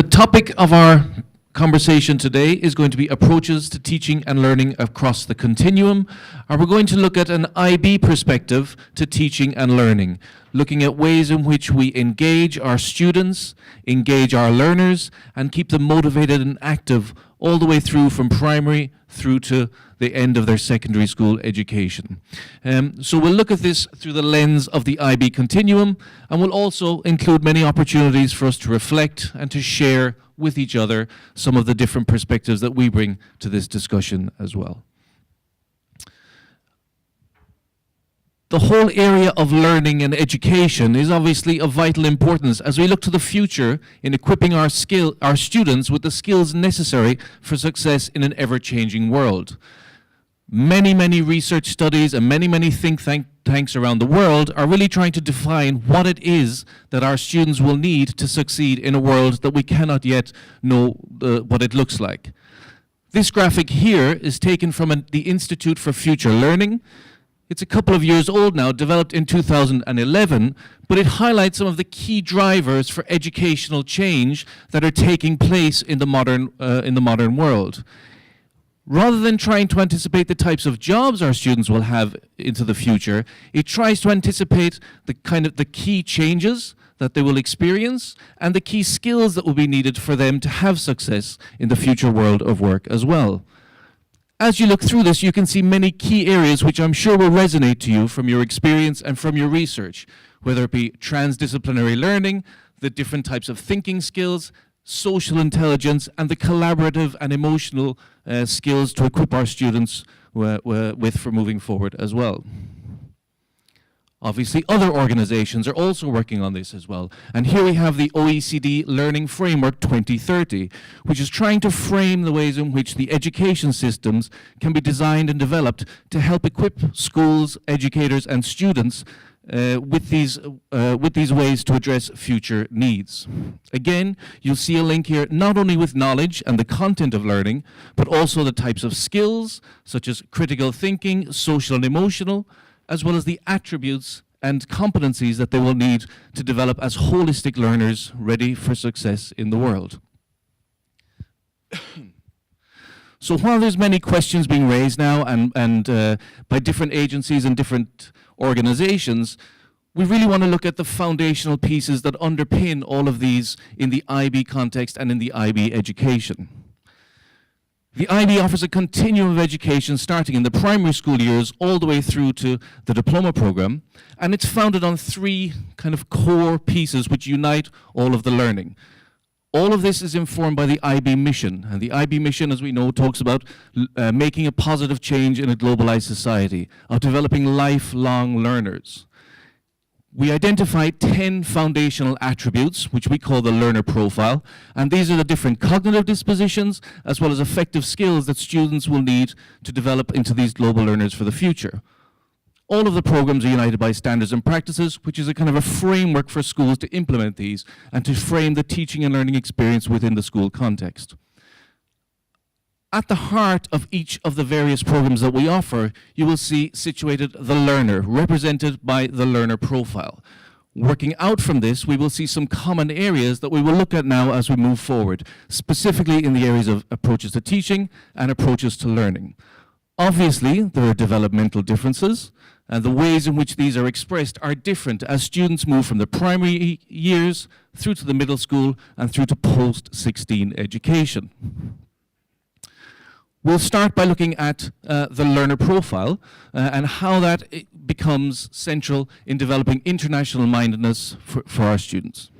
The topic of our conversation today is going to be approaches to teaching and learning across the continuum, and we're going to look at an IB perspective to teaching and learning, looking at ways in which we engage our students, engage our learners, and keep them motivated and active all the way through from primary through to the end of their secondary school education. So we'll look at this through the lens of the IB continuum, and we'll also include many opportunities for us to reflect and to share with each other some of the different perspectives that we bring to this discussion as well. The whole area of learning and education is obviously of vital importance as we look to the future in equipping our students with the skills necessary for success in an ever-changing world. Many research studies and many think tanks around the world are really trying to define what it is that our students will need to succeed in a world that we cannot yet know what it looks like. This graphic here is taken from the Institute for Future Learning. It's a couple of years old now, developed in 2011, but it highlights some of the key drivers for educational change that are taking place in the modern world. Rather than trying to anticipate the types of jobs our students will have into the future, it tries to anticipate the key changes that they will experience and the key skills that will be needed for them to have success in the future world of work as well. As you look through this, you can see many key areas which I'm sure will resonate to you from your experience and from your research, whether it be transdisciplinary learning, the different types of thinking skills, social intelligence, and the collaborative and emotional skills to equip our students with for moving forward as well. Obviously, other organizations are also working on this as well. And here we have the OECD Learning Framework 2030, which is trying to frame the ways in which the education systems can be designed and developed to help equip schools, educators, and students with these ways to address future needs. Again, you'll see a link here not only with knowledge and the content of learning, but also the types of skills, such as critical thinking, social and emotional, as well as the attributes and competencies that they will need to develop as holistic learners ready for success in the world. So while there's many questions being raised now and by different agencies and different organizations, we really want to look at the foundational pieces that underpin all of these in the IB context and in the IB education. The IB offers a continuum of education starting in the primary school years all the way through to the diploma program, and it's founded on three kind of core pieces which unite all of the learning. All of this is informed by the IB mission, and the IB mission, as we know, talks about making a positive change in a globalized society, of developing lifelong learners. We identify 10 foundational attributes, which we call the learner profile, and these are the different cognitive dispositions as well as effective skills that students will need to develop into these global learners for the future. All of the programs are united by standards and practices, which is a kind of a framework for schools to implement these and to frame the teaching and learning experience within the school context. At the heart of each of the various programs that we offer, you will see situated the learner, represented by the learner profile. Working out from this, we will see some common areas that we will look at now as we move forward, specifically in the areas of approaches to teaching and approaches to learning. Obviously, there are developmental differences, and the ways in which these are expressed are different as students move from the primary years through to the middle school and through to post-16 education. We'll start by looking at the learner profile and how that becomes central in developing international mindedness for our students.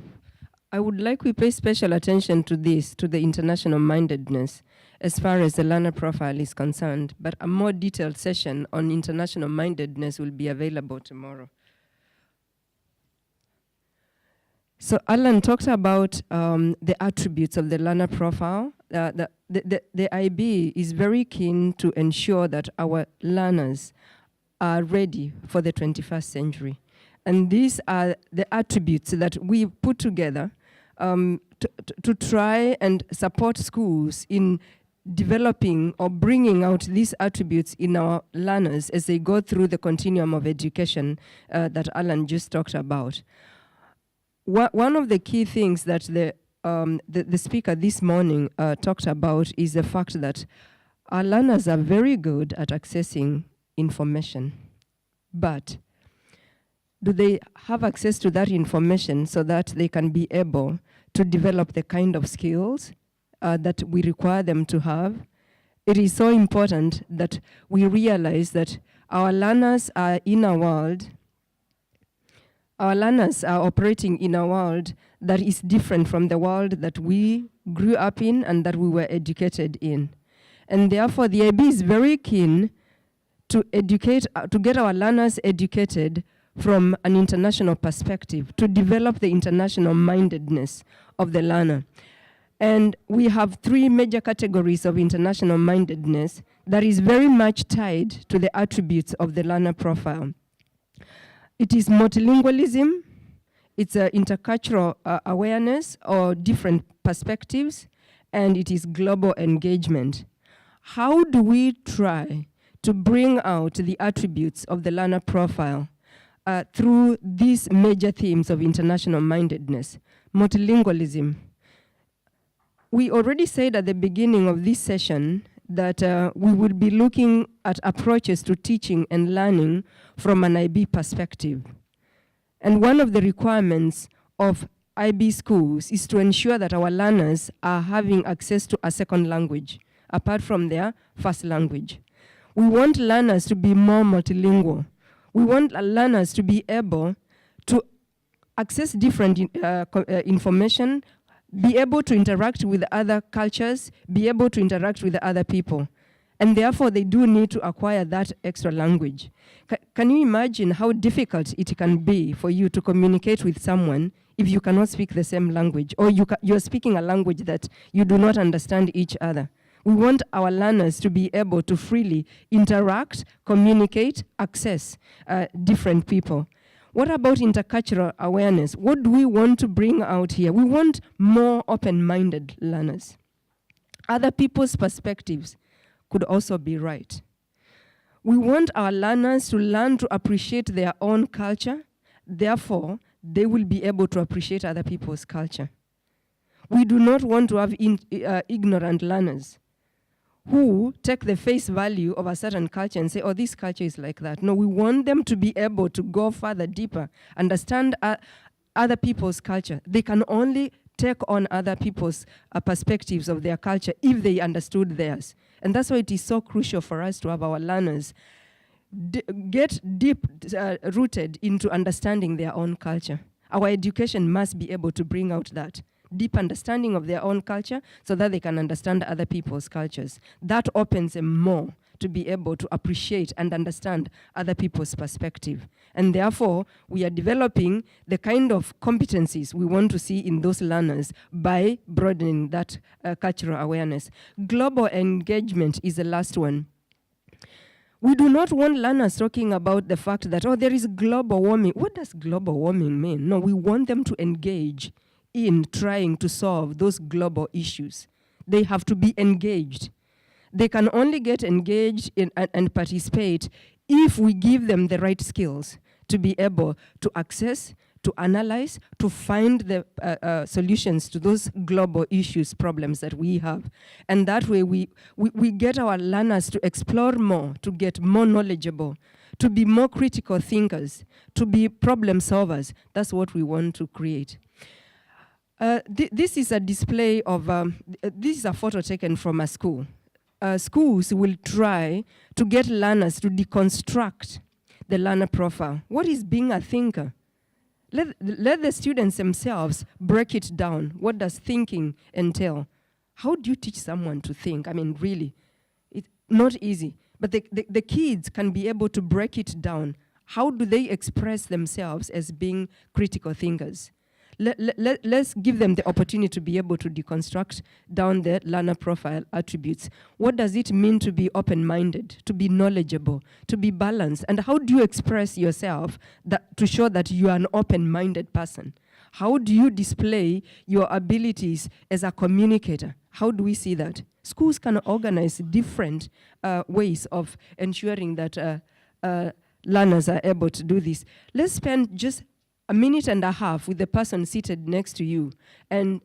I would like we pay special attention to this, to the international mindedness, as far as the learner profile is concerned, but a more detailed session on international mindedness will be available tomorrow. So Alan talked about the attributes of the learner profile. The IB is very keen to ensure that our learners are ready for the 21st century. And these are the attributes that we put together to try and support schools in developing or bringing out these attributes in our learners as they go through the continuum of education that Alan just talked about. One of the key things that the the speaker this morning talked about is the fact that our learners are very good at accessing information, but do they have access to that information so that they can be able to develop the kind of skills that we require them to have? It is so important that we realize that our learners are in a world, our learners are operating in a world that is different from the world that we grew up in and that we were educated in. And therefore, the IB is very keen to educate, to get our learners educated from an international perspective, to develop the international mindedness of the learner. And we have 3 major categories of international mindedness that is very much tied to the attributes of the learner profile. It is multilingualism, it's intercultural awareness or different perspectives, and it is global engagement. How do we try to bring out the attributes of the learner profile through these major themes of international mindedness? Multilingualism. We already said at the beginning of this session that we will be looking at approaches to teaching and learning from an IB perspective. And one of the requirements of IB schools is to ensure that our learners are having access to a second language, apart from their first language. We want learners to be more multilingual. We want learners to be able to access different information, be able to interact with other cultures, be able to interact with other people. And therefore, they do need to acquire that extra language. Can you imagine how difficult it can be for you to communicate with someone if you cannot speak the same language, or you're speaking a language that you do not understand each other? We want our learners to be able to freely interact, communicate, access different people. What about intercultural awareness? What do we want to bring out here? We want more open-minded learners. Other people's perspectives could also be right. We want our learners to learn to appreciate their own culture. Therefore, they will be able to appreciate other people's culture. We do not want to have ignorant learners who take the face value of a certain culture and say, oh, this culture is like that. No, we want them to be able to go further, deeper, understand other people's culture. They can only take on other people's perspectives of their culture if they understood theirs. And that's why it is so crucial for us to have our learners get deep rooted into understanding their own culture. Our education must be able to bring out that deep understanding of their own culture so that they can understand other people's cultures. That opens them more to be able to appreciate and understand other people's perspective. And therefore, we are developing the kind of competencies we want to see in those learners by broadening that cultural awareness. Global engagement is the last one. We do not want learners talking about the fact that, oh, there is global warming. What does global warming mean? No, we want them to engage in trying to solve those global issues. They have to be engaged. They can only get engaged in and participate if we give them the right skills to be able to access, to analyze, to find the solutions to those global issues, problems that we have. And that way we get our learners to explore more, to get more knowledgeable, to be more critical thinkers, to be problem solvers. That's what we want to create. This is a display of, this is a photo taken from a school. Schools will try to get learners to deconstruct the learner profile. What is being a thinker? Let the students themselves break it down. What does thinking entail? How do you teach someone to think? I mean, really, it's not easy. But the kids can be able to break it down. How do they express themselves as being critical thinkers? Let's give them the opportunity to be able to deconstruct down the learner profile attributes. What does it mean to be open-minded, to be knowledgeable, to be balanced? And how do you express yourself to show that you are an open-minded person? How do you display your abilities as a communicator? How do we see that? Schools can organize different ways of ensuring that learners are able to do this. Let's spend just a minute and a half with the person seated next to you, and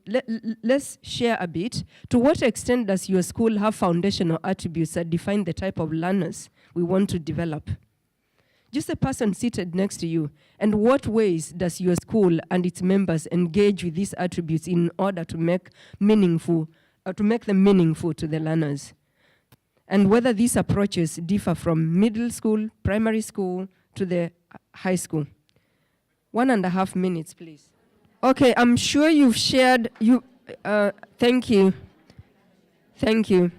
let's share a bit. To what extent does your school have foundational attributes that define the type of learners we want to develop? Just the person seated next to you. And what ways does your school and its members engage with these attributes in order to make them meaningful to the learners? And whether these approaches differ from middle school, primary school, to the high school. 1.5 minutes, please. Okay, I'm sure you've shared, thank you. Thank you.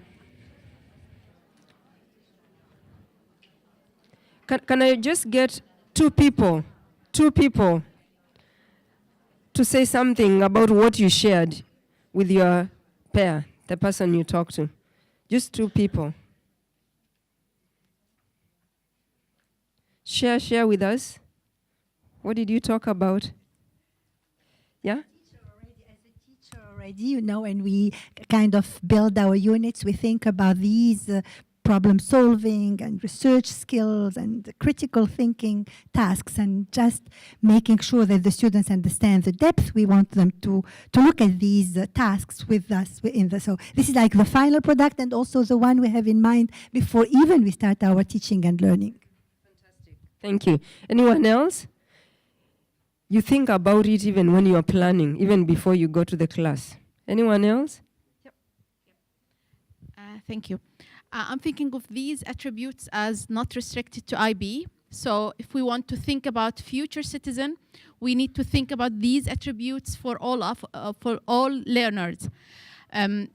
Can I just get two people to say something about what you shared with your pair, the person you talked to? Just two people. Share with us. What did you talk about? Yeah? As a teacher already, when we kind of build our units, we think about these problem solving and research skills and critical thinking tasks, and just making sure that the students understand the depth. We want them to look at these tasks with us. So this is like the final product, and also the one we have in mind before even we start our teaching and learning. Fantastic. Thank you. Anyone else? You think about it even when you are planning, even before you go to the class. Anyone else? Yep. Thank you. I'm thinking of these attributes as not restricted to IB. So if we want to think about future citizen, we need to think about these attributes for all learners.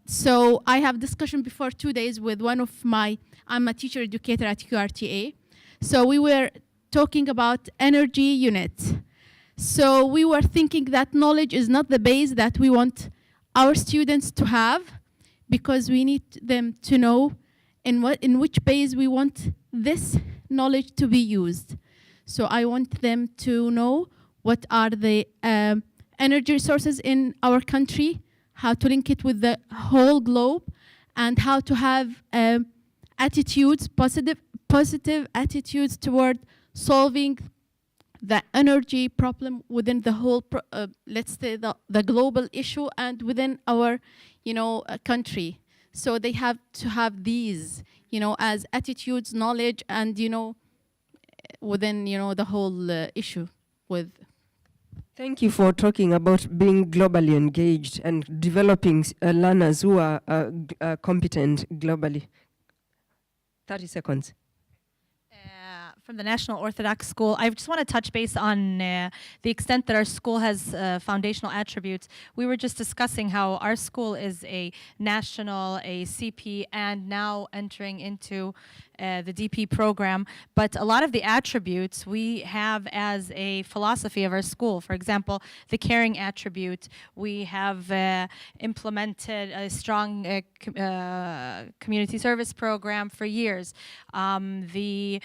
So I have discussion before 2 days with I'm a teacher educator at QRTA. So we were talking about energy unit. So we were thinking that knowledge is not the base that we want our students to have, because we need them to know in which base we want this knowledge to be used. So I want them to know what are the energy resources in our country, how to link it with the whole globe, and how to have attitudes, positive attitudes toward solving the energy problem within the whole, let's say the global issue and within our, country. So they have to have these, as attitudes, knowledge, and, within, the whole issue with. Thank you for talking about being globally engaged and developing learners who are competent globally. 30 seconds. From the National Orthodox School, I just want to touch base on the extent that our school has foundational attributes. We were just discussing how our school is a national, a CP, and now entering into the DP program, but a lot of the attributes we have as a philosophy of our school. For example, the caring attribute, we have implemented a strong community service program for years. The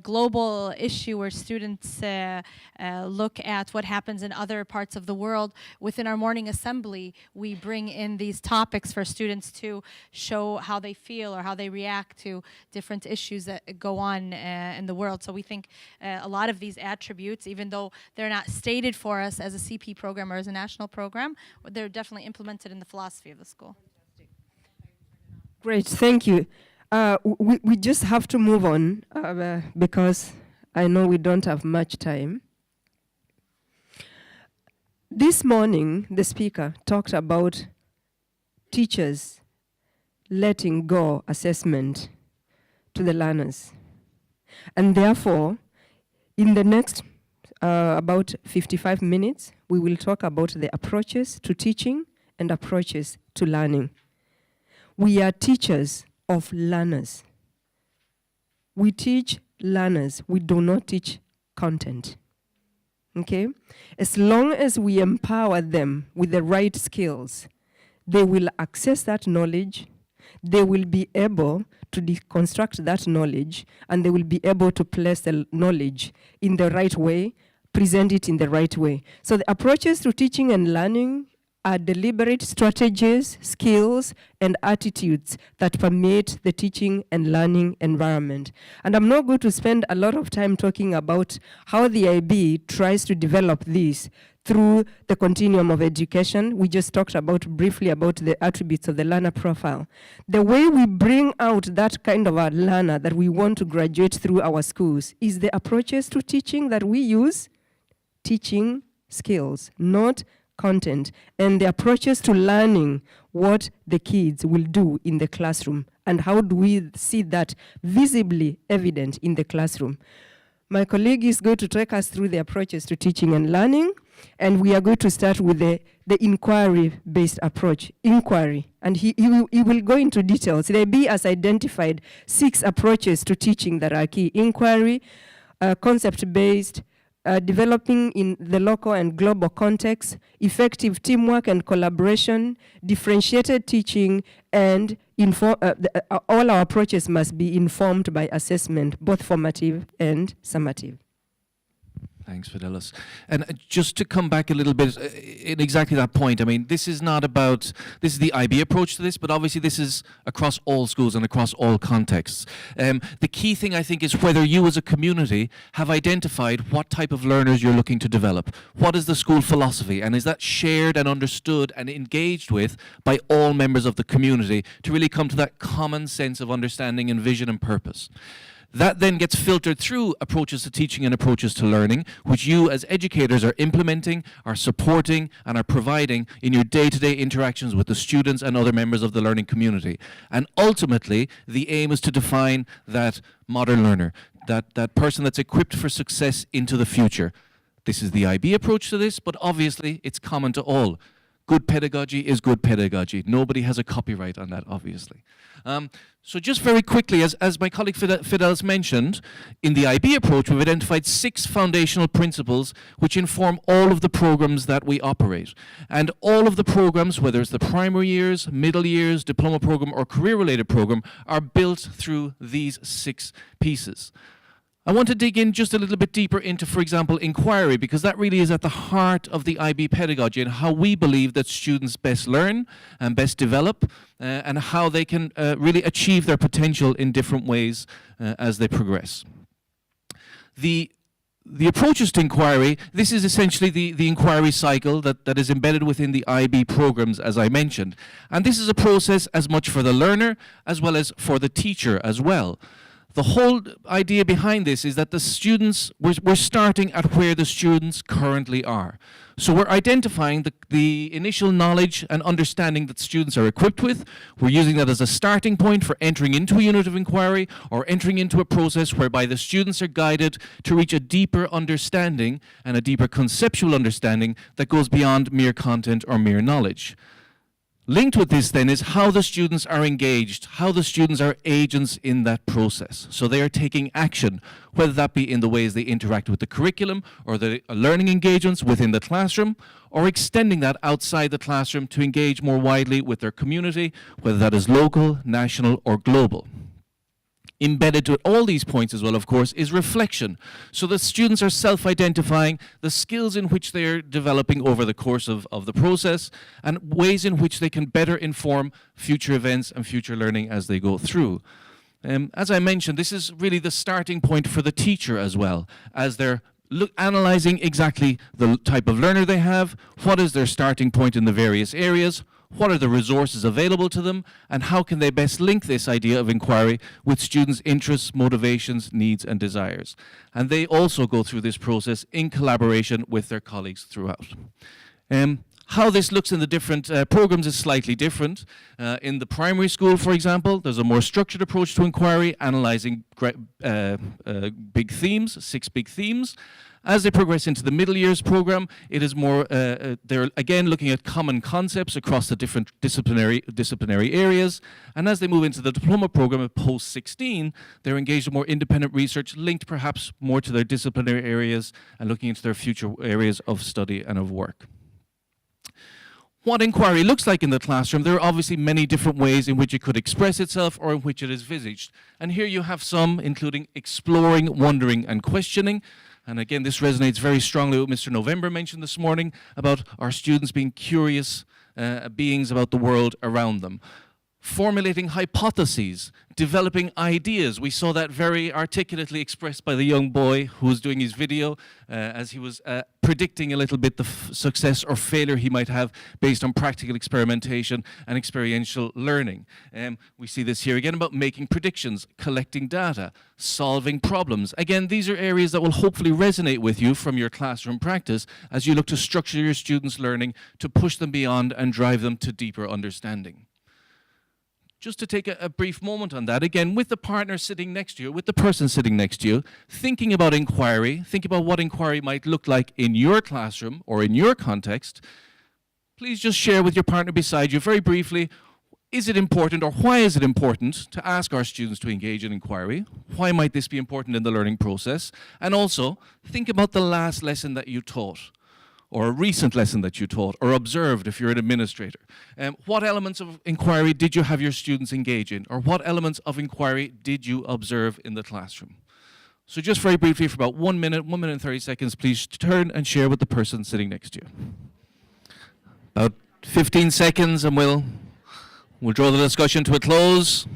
global issue where students look at what happens in other parts of the world. Within our morning assembly, we bring in these topics for students to show how they feel or how they react to different issues that go on in the world. So we think a lot of these attributes, even though they're not stated for us as a CP program or as a national program, they're definitely implemented in the philosophy of the school. Great, thank you. We just have to move on because I know we don't have much time. This morning, the speaker talked about teachers letting go assessment to the learners. And therefore, in the next about 55 minutes, we will talk about the approaches to teaching and approaches to learning. We are teachers of learners. We teach learners, we do not teach content. Okay? As long as we empower them with the right skills, they will access that knowledge, they will be able to deconstruct that knowledge, and they will be able to place the knowledge in the right way, present it in the right way. So the approaches to teaching and learning are deliberate strategies, skills, and attitudes that permeate the teaching and learning environment. And I'm not going to spend a lot of time talking about how the IB tries to develop this through the continuum of education. We just talked about briefly about the attributes of the learner profile. The way we bring out that kind of a learner that we want to graduate through our schools is the approaches to teaching that we use, teaching skills, not content, and the approaches to learning what the kids will do in the classroom and how do we see that visibly evident in the classroom. My colleague is going to take us through the approaches to teaching and learning, and we are going to start with the inquiry-based approach, inquiry, and he will go into details. The IB has identified 6 approaches to teaching that are key: inquiry, concept-based, developing in the local and global context, effective teamwork and collaboration, differentiated teaching, and all our approaches must be informed by assessment, both formative and summative. Thanks, Fidelis. And just to come back a little bit in exactly that point, I mean, this is the IB approach to this, but obviously this is across all schools and across all contexts. The key thing, I think, is whether you as a community have identified what type of learners you're looking to develop. What is the school philosophy? And is that shared and understood and engaged with by all members of the community to really come to that common sense of understanding and vision and purpose? That then gets filtered through approaches to teaching and approaches to learning, which you as educators are implementing, are supporting, and are providing in your day-to-day interactions with the students and other members of the learning community. And ultimately, the aim is to define that modern learner, that person that's equipped for success into the future. This is the IB approach to this, but obviously it's common to all. Good pedagogy is good pedagogy. Nobody has a copyright on that, obviously. So just very quickly, as my colleague Fidelis mentioned, in the IB approach, we've identified 6 foundational principles which inform all of the programs that we operate. And all of the programs, whether it's the primary years, middle years, diploma program, or career-related program, are built through these 6 pieces. I want to dig in just a little bit deeper into, for example, inquiry, because that really is at the heart of the IB pedagogy and how we believe that students best learn and best develop and how they can really achieve their potential in different ways as they progress. The approaches to inquiry, this is essentially the inquiry cycle that is embedded within the IB programs, as I mentioned. And this is a process as much for the learner as well as for the teacher as well. The whole idea behind this is that the students, we're starting at where the students currently are. So we're identifying the initial knowledge and understanding that students are equipped with. We're using that as a starting point for entering into a unit of inquiry or entering into a process whereby the students are guided to reach a deeper understanding and a deeper conceptual understanding that goes beyond mere content or mere knowledge. Linked with this then is how the students are engaged, how the students are agents in that process. So they are taking action, whether that be in the ways they interact with the curriculum or the learning engagements within the classroom, or extending that outside the classroom to engage more widely with their community, whether that is local, national, or global. Embedded to all these points as well, of course, is reflection. So the students are self-identifying the skills in which they are developing over the course of the process and ways in which they can better inform future events and future learning as they go through. As I mentioned, this is really the starting point for the teacher as well, as they're analyzing exactly the type of learner they have, what is their starting point in the various areas, what are the resources available to them, and how can they best link this idea of inquiry with students' interests, motivations, needs, and desires. And they also go through this process in collaboration with their colleagues throughout. How this looks in the different programs is slightly different. In the primary school, for example, there's a more structured approach to inquiry, analyzing big themes, 6 big themes. As they progress into the middle years program, it is more, they're again looking at common concepts across the different disciplinary areas. And as they move into the diploma program at post-16, they're engaged in more independent research linked perhaps more to their disciplinary areas and looking into their future areas of study and of work. What inquiry looks like in the classroom, there are obviously many different ways in which it could express itself or in which it is visaged. And here you have some, including exploring, wondering, and questioning. And again, this resonates very strongly with Mr. November mentioned this morning about our students being curious beings about the world around them. Formulating hypotheses, developing ideas. We saw that very articulately expressed by the young boy who was doing his video as he was predicting a little bit the success or failure he might have based on practical experimentation and experiential learning. We see this here again about making predictions, collecting data, solving problems. Again, these are areas that will hopefully resonate with you from your classroom practice as you look to structure your students' learning to push them beyond and drive them to deeper understanding. Just to take a brief moment on that, again, with the partner sitting next to you, with the person sitting next to you, thinking about inquiry, think about what inquiry might look like in your classroom or in your context, please just share with your partner beside you very briefly, is it important or why is it important to ask our students to engage in inquiry? Why might this be important in the learning process? And also, think about the last lesson that you taught, or a recent lesson that you taught or observed if you're an administrator. What elements of inquiry did you have your students engage in? Or what elements of inquiry did you observe in the classroom? So just very briefly for about 1 minute and 30 seconds, please turn and share with the person sitting next to you. About 15 seconds and we'll draw the discussion to a close.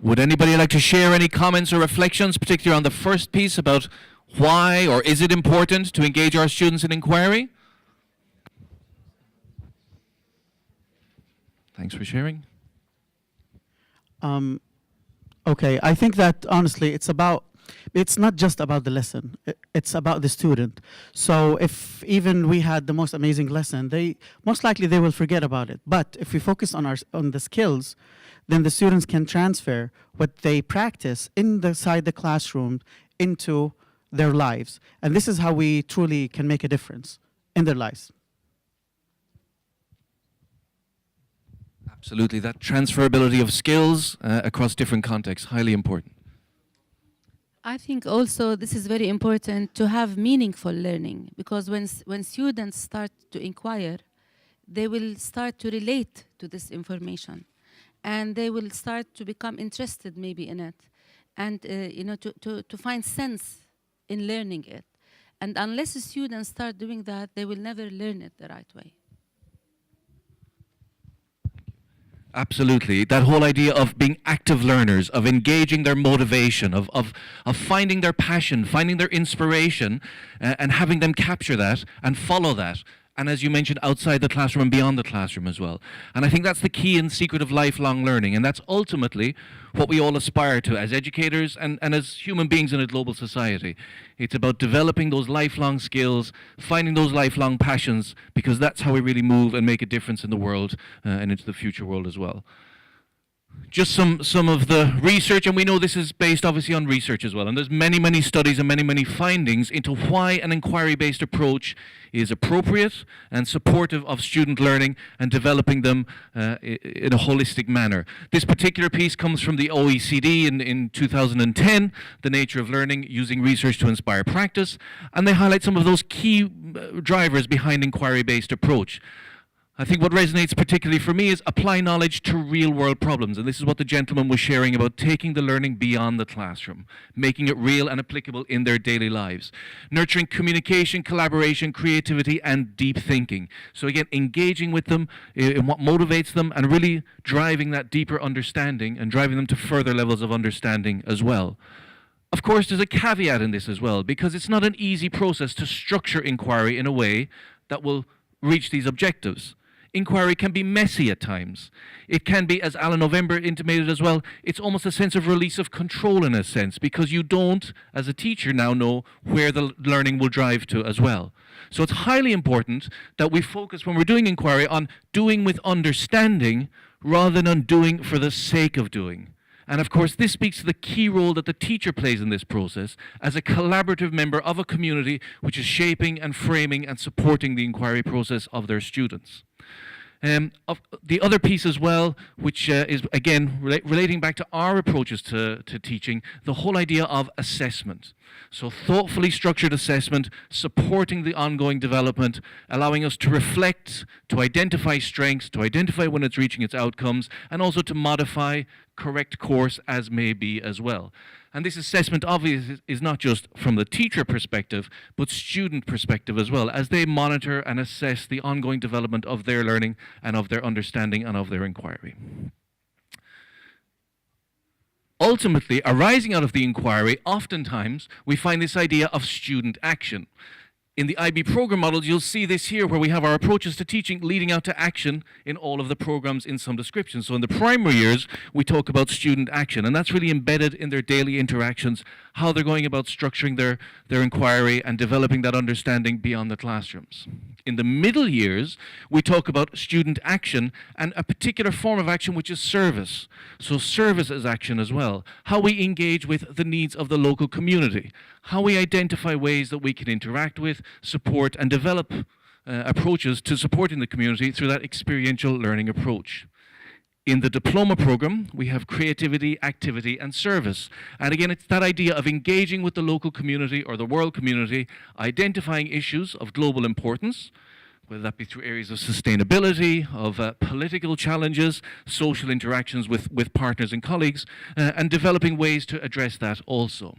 Would anybody like to share any comments or reflections, particularly on the first piece about why or is it important to engage our students in inquiry? Thanks for sharing. Okay, I think that honestly it's not just about the lesson, it's about the student. So if even we had the most amazing lesson, most likely they will forget about it. But if we focus on the skills, then the students can transfer what they practice inside the classroom into their lives. And this is how we truly can make a difference in their lives. Absolutely, that transferability of skills across different contexts, highly important. I think also this is very important to have meaningful learning, because when students start to inquire, they will start to relate to this information. And they will start to become interested maybe in it, and to find sense in learning it. And unless the students start doing that, they will never learn it the right way. Absolutely. That whole idea of being active learners, of engaging their motivation, of finding their passion, finding their inspiration, and having them capture that and follow that. And as you mentioned, outside the classroom and beyond the classroom as well. And I think that's the key and secret of lifelong learning. And that's ultimately what we all aspire to as educators and as human beings in a global society. It's about developing those lifelong skills, finding those lifelong passions, because that's how we really move and make a difference in the world and into the future world as well. Just some of the research, and we know this is based obviously on research as well, and there's many studies and many findings into why an inquiry-based approach is appropriate and supportive of student learning and developing them in a holistic manner. This particular piece comes from the OECD in 2010, The Nature of Learning, Using Research to Inspire Practice, and they highlight some of those key drivers behind inquiry-based approach. I think what resonates particularly for me is apply knowledge to real-world problems. And this is what the gentleman was sharing about taking the learning beyond the classroom, making it real and applicable in their daily lives. Nurturing communication, collaboration, creativity, and deep thinking. So again, engaging with them in what motivates them and really driving that deeper understanding and driving them to further levels of understanding as well. Of course, there's a caveat in this as well, because it's not an easy process to structure inquiry in a way that will reach these objectives. Inquiry can be messy at times. It can be, as Alan November intimated as well, it's almost a sense of release of control in a sense, because you don't, as a teacher, now know where the learning will drive to as well. So it's highly important that we focus, when we're doing inquiry, on doing with understanding rather than on doing for the sake of doing. And of course, this speaks to the key role that the teacher plays in this process as a collaborative member of a community which is shaping and framing and supporting the inquiry process of their students. Of the other piece as well, which is again relating back to our approaches to teaching, the whole idea of assessment. So thoughtfully structured assessment, supporting the ongoing development, allowing us to reflect, to identify strengths, to identify when it's reaching its outcomes, and also to modify, correct course as may be as well. And this assessment obviously is not just from the teacher perspective, but student perspective as well, as they monitor and assess the ongoing development of their learning and of their understanding and of their inquiry. Ultimately, arising out of the inquiry, oftentimes we find this idea of student action. In the IB program models, you'll see this here where we have our approaches to teaching leading out to action in all of the programs in some description. So in the primary years, we talk about student action, and that's really embedded in their daily interactions, how they're going about structuring their inquiry and developing that understanding beyond the classrooms. In the middle years, we talk about student action and a particular form of action, which is service. So service is action as well. How we engage with the needs of the local community. How we identify ways that we can interact with, support, and develop approaches to supporting the community through that experiential learning approach. In the diploma program, we have creativity, activity, and service. And again, it's that idea of engaging with the local community or the world community, identifying issues of global importance, whether that be through areas of sustainability, of political challenges, social interactions with partners and colleagues, and developing ways to address that also.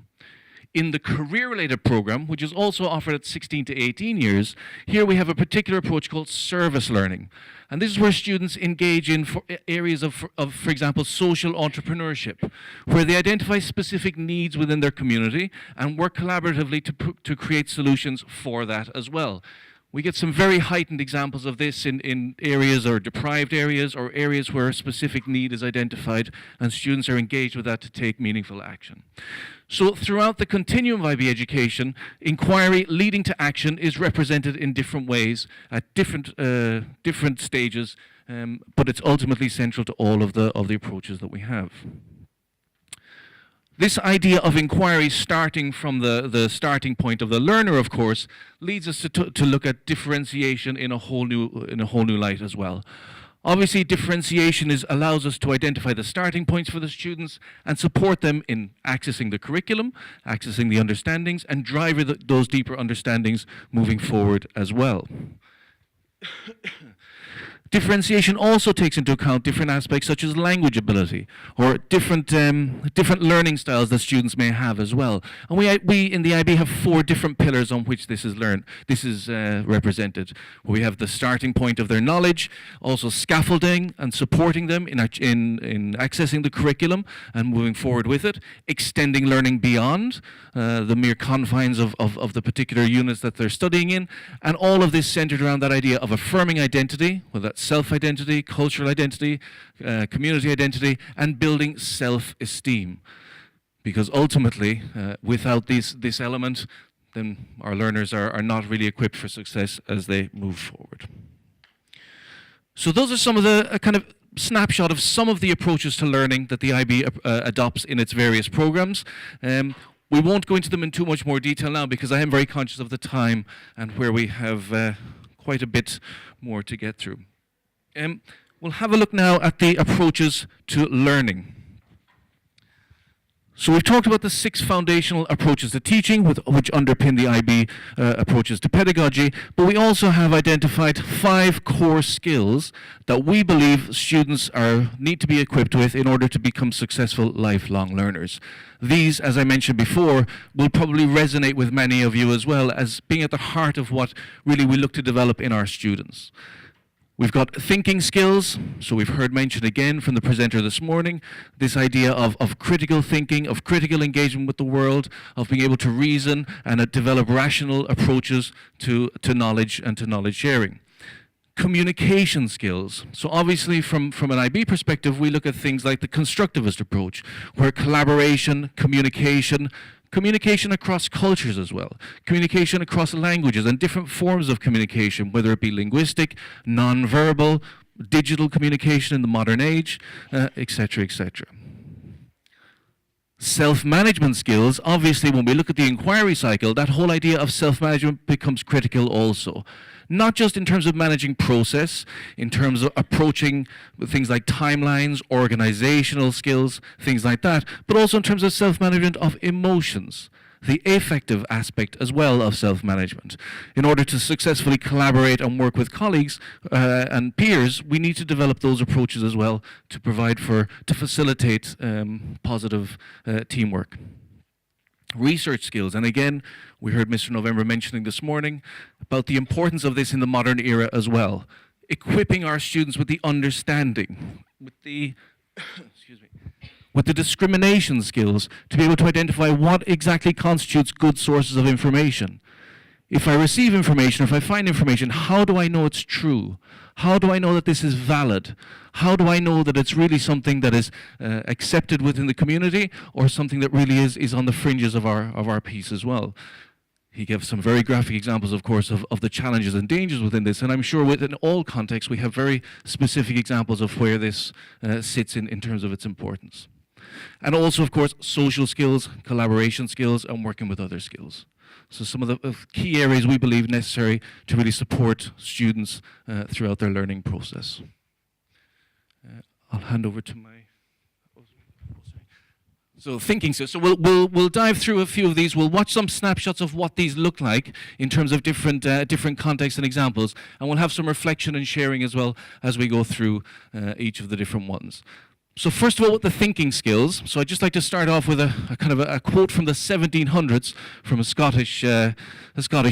In the career-related program, which is also offered at 16 to 18 years, here we have a particular approach called service learning. And this is where students engage in areas of, for example, social entrepreneurship, where they identify specific needs within their community and work collaboratively to create solutions for that as well. We get some very heightened examples of this in areas or deprived areas or areas where a specific need is identified and students are engaged with that to take meaningful action. So throughout the continuum of IB education, inquiry leading to action is represented in different ways at different stages, but it's ultimately central to all of the approaches that we have. This idea of inquiry starting from the starting point of the learner, of course, leads us to look at differentiation in a whole new light as well. Obviously, differentiation allows us to identify the starting points for the students and support them in accessing the curriculum, accessing the understandings, and drive those deeper understandings moving forward as well. Differentiation also takes into account different aspects such as language ability or different learning styles that students may have as well. And we in the IB have 4 different pillars on which this is learned. This is represented. We have the starting point of their knowledge, also scaffolding and supporting them in accessing the curriculum and moving forward with it, extending learning beyond the mere confines of the particular units that they're studying in, and all of this centered around that idea of affirming identity, whether that's self-identity, cultural identity, community identity, and building self-esteem. Because ultimately, without this element, then our learners are not really equipped for success as they move forward. So those are some of the kind of snapshot of some of the approaches to learning that the IB adopts in its various programs. We won't go into them in too much more detail now because I am very conscious of the time and where we have quite a bit more to get through. We'll have a look now at the approaches to learning. So we've talked about the 6 foundational approaches to teaching which underpin the IB approaches to pedagogy, but we also have identified 5 core skills that we believe students need to be equipped with in order to become successful lifelong learners. These, as I mentioned before, will probably resonate with many of you as well as being at the heart of what really we look to develop in our students. We've got thinking skills, so we've heard mentioned again from the presenter this morning, this idea of critical thinking, of critical engagement with the world, of being able to reason and develop rational approaches to knowledge and to knowledge sharing. Communication skills. So obviously from an IB perspective, we look at things like the constructivist approach, where collaboration, communication across cultures as well, communication across languages and different forms of communication, whether it be linguistic, non-verbal, digital communication in the modern age, etc., etc. Self-management skills, obviously when we look at the inquiry cycle, that whole idea of self-management becomes critical also. Not just in terms of managing process, in terms of approaching things like timelines, organizational skills, things like that, but also in terms of self-management of emotions. the affective aspect as well of self-management. In order to successfully collaborate and work with colleagues and peers, we need to develop those approaches as well to facilitate positive teamwork. Research skills, and again, we heard Mr. November mentioning this morning about the importance of this in the modern era as well. Equipping our students with the understanding, with the discrimination skills to be able to identify what exactly constitutes good sources of information. If I receive information, if I find information, how do I know it's true? How do I know that this is valid? How do I know that it's really something that is accepted within the community, or something that really is on the fringes of our piece as well? He gave some very graphic examples, of course, of the challenges and dangers within this, and I'm sure within all contexts we have very specific examples of where this sits in terms of its importance. And also, of course, social skills, collaboration skills, and working with other skills. So some of the key areas we believe necessary to really support students throughout their learning process. I'll hand over to my... So thinking, so we'll dive through a few of these. We'll watch some snapshots of what these look like in terms of different contexts and examples, and we'll have some reflection and sharing as well as we go through each of the different ones. So first of all, with the thinking skills. So I'd just like to start off with a kind of a quote from the 1700s from a Scottish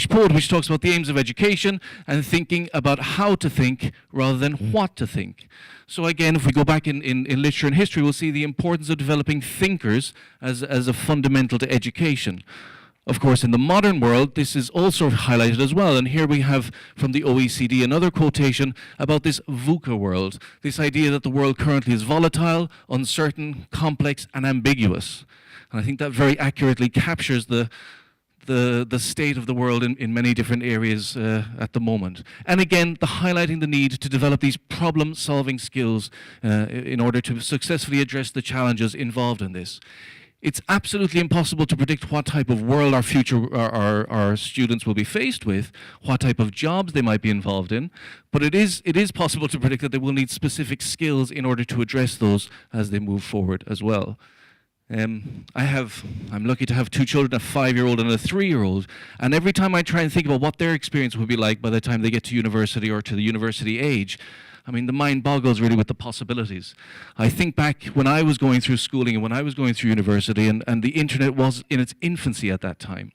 poet, which talks about the aims of education and thinking about how to think rather than what to think. So again, if we go back in literature and history, we'll see the importance of developing thinkers as a fundamental to education. Of course, in the modern world, this is also highlighted as well. And here we have from the OECD another quotation about this VUCA world, this idea that the world currently is volatile, uncertain, complex, and ambiguous. And I think that very accurately captures the state of the world in many different areas at the moment. And again, highlighting the need to develop these problem-solving skills in order to successfully address the challenges involved in this. It's absolutely impossible to predict what type of world our students will be faced with, what type of jobs they might be involved in, but it is possible to predict that they will need specific skills in order to address those as they move forward as well. I'm lucky to have two children, a 5-year-old and a 3-year-old, and every time I try and think about what their experience would be like by the time they get to university or to the university age, I mean, the mind boggles really with the possibilities. I think back when I was going through schooling and when I was going through university, and the internet was in its infancy at that time.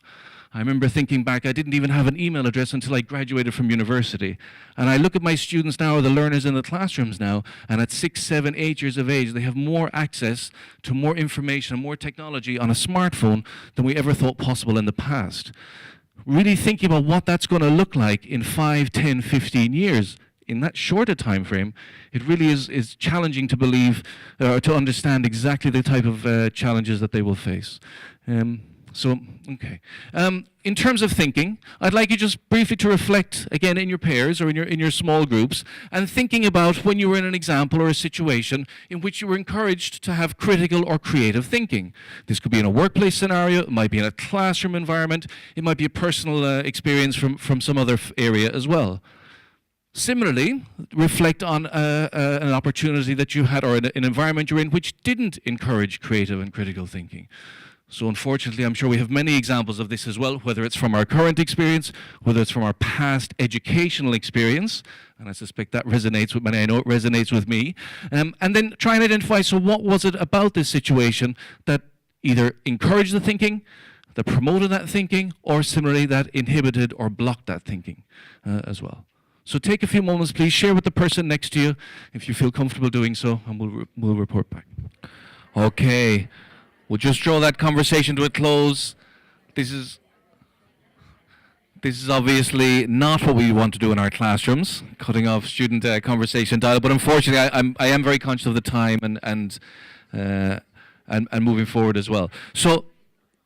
I remember thinking back, I didn't even have an email address until I graduated from university. And I look at my students now, or the learners in the classrooms now, and at 6, 7, 8 years of age, they have more access to more information and more technology on a smartphone than we ever thought possible in the past. Really thinking about what that's going to look like in 5, 10, 15 years, in that shorter time frame, it really is challenging to believe or to understand exactly the type of challenges that they will face. In terms of thinking, I'd like you just briefly to reflect again in your pairs or in your small groups, and thinking about when you were in an example or a situation in which you were encouraged to have critical or creative thinking. This could be in a workplace scenario, it might be in a classroom environment, it might be a personal experience from some other area as well. Similarly, reflect on an opportunity that you had or an environment you're in which didn't encourage creative and critical thinking. So unfortunately, I'm sure we have many examples of this as well, whether it's from our current experience, whether it's from our past educational experience, and I suspect that resonates with many, I know it resonates with me, and then try and identify, so what was it about this situation that either encouraged the thinking, that promoted that thinking, or similarly that inhibited or blocked that thinking as well. So take a few moments, please. Share with the person next to you if you feel comfortable doing so, and we'll report back. Okay, we'll just draw that conversation to a close. This is obviously not what we want to do in our classrooms, cutting off student conversation dialogue. But unfortunately, I am very conscious of the time and moving forward as well. So,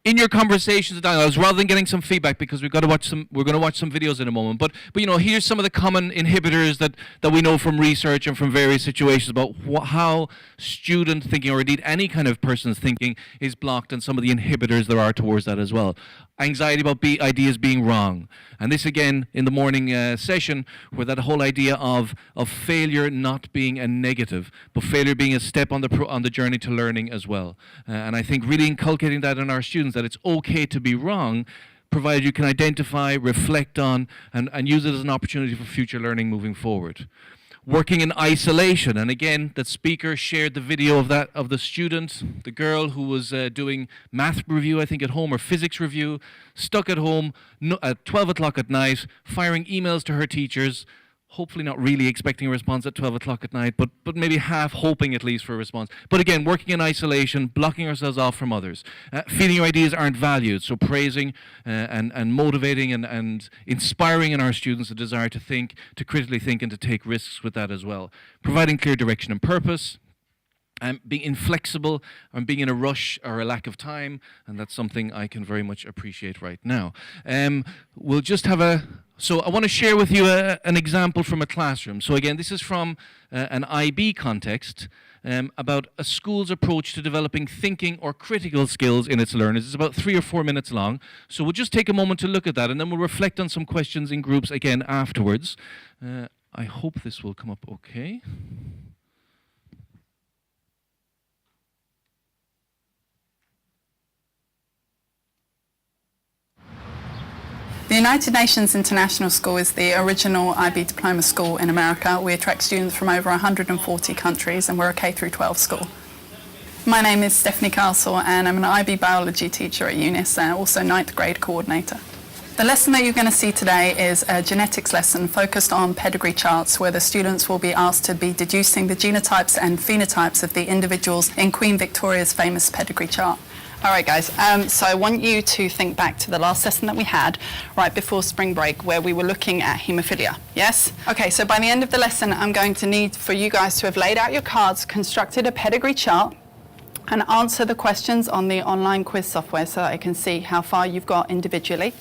in your conversations and dialogues, rather than getting some feedback, because we're going to watch some videos in a moment, but you know, here's some of the common inhibitors that we know from research and from various situations about how student thinking, or indeed any kind of person's thinking, is blocked, and some of the inhibitors there are towards that as well. anxiety about ideas being wrong. And this again in the morning session, where that whole idea of failure not being a negative, but failure being a step on the journey to learning as well. And I think really inculcating that in our students, that it's okay to be wrong, provided you can identify, reflect on, and use it as an opportunity for future learning moving forward. Working in isolation, and again, that speaker shared the video of the student, the girl who was doing math review, I think, at home, or physics review, stuck at home at 12 o'clock at night, firing emails to her teachers, hopefully not really expecting a response at 12 o'clock at night, but maybe half hoping at least for a response. But again, working in isolation, blocking ourselves off from others. Feeling your ideas aren't valued, so praising and motivating and inspiring in our students a desire to think, to critically think, and to take risks with that as well. Providing clear direction and purpose. Being inflexible and being in a rush or a lack of time, and that's something I can very much appreciate right now. We'll just have so I want to share with you an example from a classroom. So again, this is from an IB context about a school's approach to developing thinking or critical skills in its learners. It's about 3 or 4 minutes long. So we'll just take a moment to look at that, and then we'll reflect on some questions in groups again afterwards. I hope this will come up okay. The United Nations International School is the original IB diploma school in America. We attract students from over 140 countries, and we're a K-12 school. My name is Stephanie Castle, and I'm an IB biology teacher at UNIS and also 9th grade coordinator. The lesson that you're going to see today is a genetics lesson focused on pedigree charts, where the students will be asked to be deducing the genotypes and phenotypes of the individuals in Queen Victoria's famous pedigree chart. All right, guys, so I want you to think back to the last lesson that we had right before spring break, where we were looking at haemophilia, yes? Okay, so by the end of the lesson, I'm going to need for you guys to have laid out your cards, constructed a pedigree chart, and answer the questions on the online quiz software so that I can see how far you've got individually.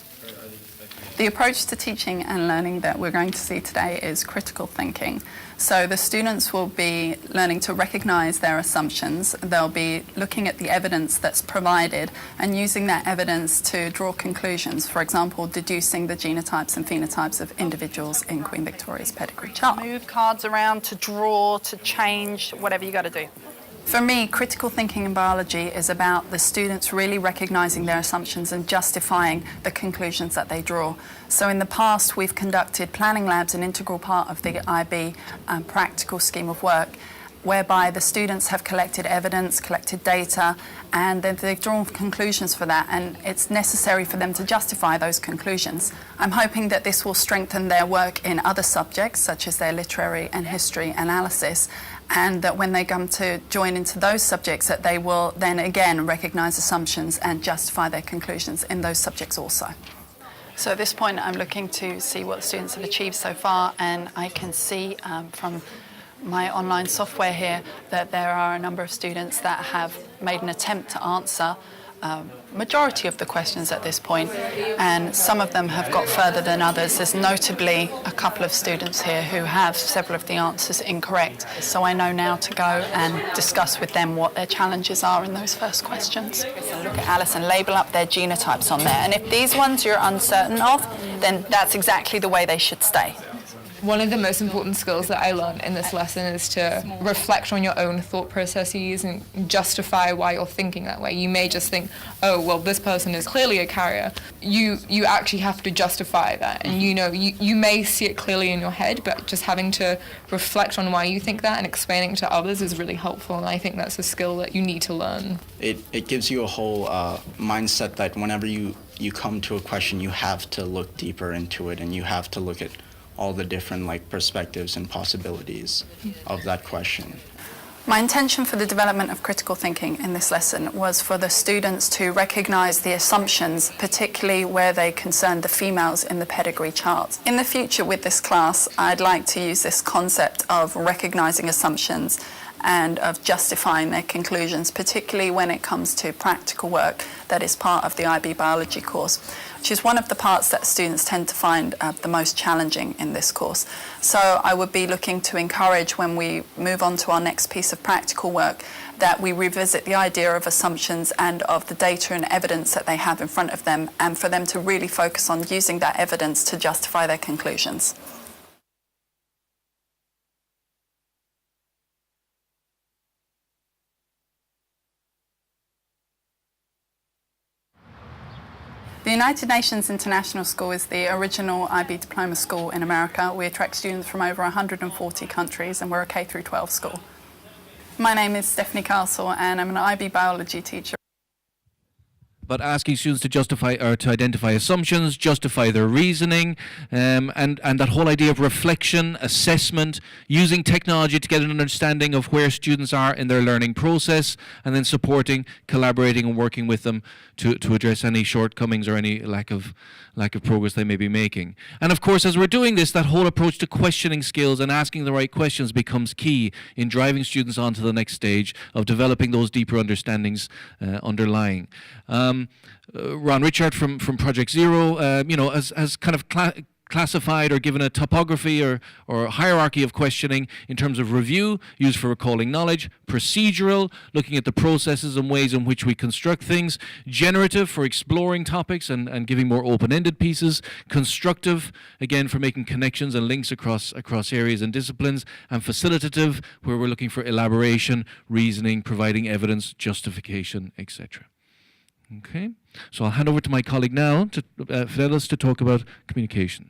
The approach to teaching and learning that we're going to see today is critical thinking. So the students will be learning to recognize their assumptions. They'll be looking at the evidence that's provided and using that evidence to draw conclusions. For example, deducing the genotypes and phenotypes of individuals in Queen Victoria's pedigree chart. Move cards around to draw, to change, whatever you got to do. For me, critical thinking in biology is about the students really recognizing their assumptions and justifying the conclusions that they draw. So in the past, we've conducted planning labs, an integral part of the IB practical scheme of work, whereby the students have collected evidence, collected data, and then they've drawn conclusions for that, and it's necessary for them to justify those conclusions. I'm hoping that this will strengthen their work in other subjects, such as their literary and history analysis, and that when they come to join into those subjects, that they will then again recognise assumptions and justify their conclusions in those subjects also. So at this point, I'm looking to see what the students have achieved so far, and I can see from my online software here that there are a number of students that have made an attempt to answer majority of the questions at this point, and some of them have got further than others. There's notably a couple of students here who have several of the answers incorrect, so I know now to go and discuss with them what their challenges are in those first questions. So look at Alice and label up their genotypes on there, and if these ones you're uncertain of, then that's exactly the way they should stay. One of the most important skills that I learned in this lesson is to reflect on your own thought processes and justify why you're thinking that way. You may just think, oh, well, this person is clearly a carrier. You actually have to justify that. And you may see it clearly in your head, but just having to reflect on why you think that and explaining to others is really helpful. And I think that's a skill that you need to learn. It gives you a whole mindset that whenever you come to a question, you have to look deeper into it, and you have to look at all the different perspectives and possibilities of that question. My intention for the development of critical thinking in this lesson was for the students to recognise the assumptions, particularly where they concern the females in the pedigree chart. In the future with this class, I'd like to use this concept of recognising assumptions and of justifying their conclusions, particularly when it comes to practical work that is part of the IB biology course, which is one of the parts that students tend to find the most challenging in this course. So I would be looking to encourage, when we move on to our next piece of practical work, that we revisit the idea of assumptions and of the data and evidence that they have in front of them, and for them to really focus on using that evidence to justify their conclusions. The United Nations International School is the original IB diploma school in America. We attract students from over 140 countries, and we're a K through 12 school. My name is Stephanie Castle, and I'm an IB biology teacher. But asking students to justify or to identify assumptions, justify their reasoning, and that whole idea of reflection, assessment, using technology to get an understanding of where students are in their learning process, and then supporting, collaborating and working with them to address any shortcomings or any lack of progress they may be making. And of course, as we're doing this, that whole approach to questioning skills and asking the right questions becomes key in driving students on to the next stage of developing those deeper understandings underlying. Ron Richard from Project Zero, has kind of classified or given a topography or hierarchy of questioning in terms of review, used for recalling knowledge, procedural, looking at the processes and ways in which we construct things, generative for exploring topics and giving more open-ended pieces, constructive, again, for making connections and links across areas and disciplines, and facilitative, where we're looking for elaboration, reasoning, providing evidence, justification, etc. Okay, so I'll hand over to my colleague now, to Fidelis, to talk about communication.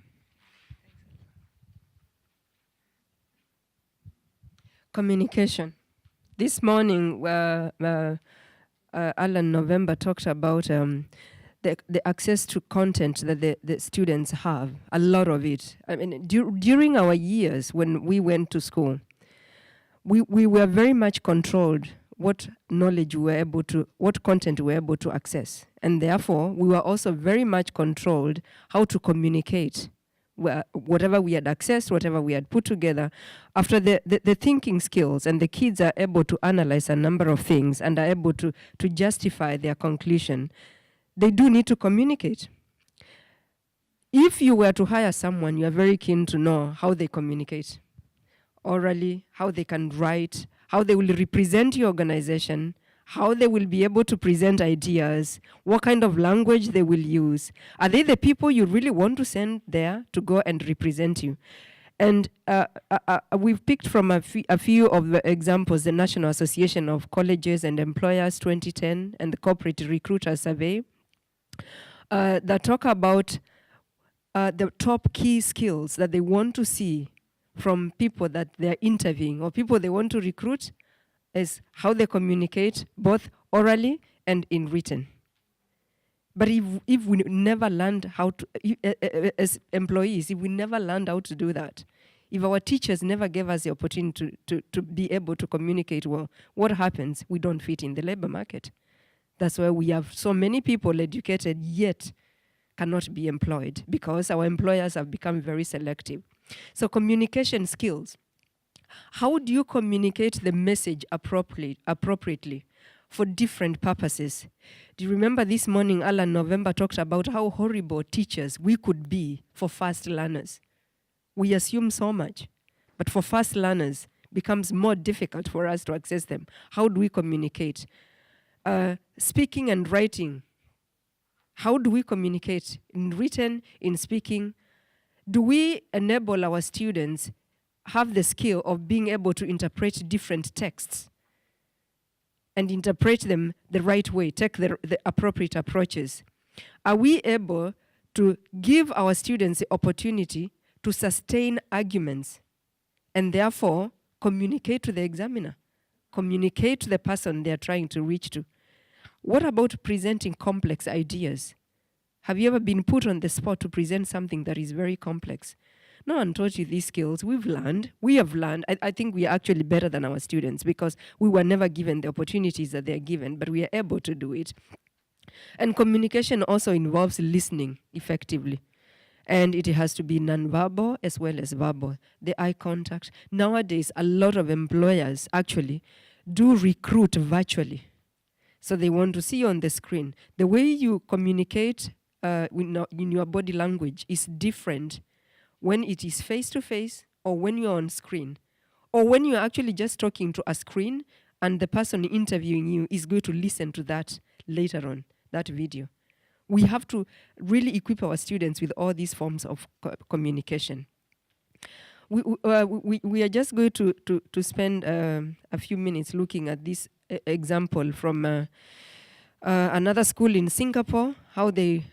Communication. This morning, Alan November talked about the access to content that the students have, a lot of it. I mean, during our years when we went to school, we were very much controlled what knowledge we were able to, what content we were able to access. And therefore, we were also very much controlled how to communicate whatever we had accessed, whatever we had put together. After the thinking skills, and the kids are able to analyze a number of things and are able to justify their conclusion, they do need to communicate. If you were to hire someone, you are very keen to know how they communicate. Orally, how they can write, how they will represent your organization, how they will be able to present ideas, what kind of language they will use. Are they the people you really want to send there to go and represent you? And we've picked from a few of the examples, the National Association of Colleges and Employers 2010 and the Corporate Recruiter Survey that talk about the top key skills that they want to see from people that they're interviewing or people they want to recruit, is how they communicate both orally and in written. But if we never learned how to, as employees, if we never learned how to do that, if our teachers never gave us the opportunity to be able to communicate well, what happens? We don't fit in the labor market. That's why we have so many people educated yet cannot be employed, because our employers have become very selective. So communication skills. How do you communicate the message appropriately for different purposes? Do you remember this morning Alan November talked about how horrible teachers we could be for fast learners? We assume so much, but for fast learners, it becomes more difficult for us to access them. How do we communicate? Speaking and writing. How do we communicate in written, in speaking? Do we enable our students have the skill of being able to interpret different texts and interpret them the right way, take the appropriate approaches? Are we able to give our students the opportunity to sustain arguments and therefore communicate to the examiner, communicate to the person they're trying to reach to? What about presenting complex ideas? Have you ever been put on the spot to present something that is very complex? No one taught you these skills. We have learned. I think we are actually better than our students because we were never given the opportunities that they're given, but we are able to do it. And communication also involves listening effectively. And it has to be non-verbal as well as verbal. The eye contact. Nowadays, a lot of employers actually do recruit virtually. So they want to see you on the screen. The way you communicate in your body language is different when it is face-to-face or when you're on screen. Or when you're actually just talking to a screen and the person interviewing you is going to listen to that later on, that video. We have to really equip our students with all these forms of communication. We are just going to spend a few minutes looking at this example from another school in Singapore, how they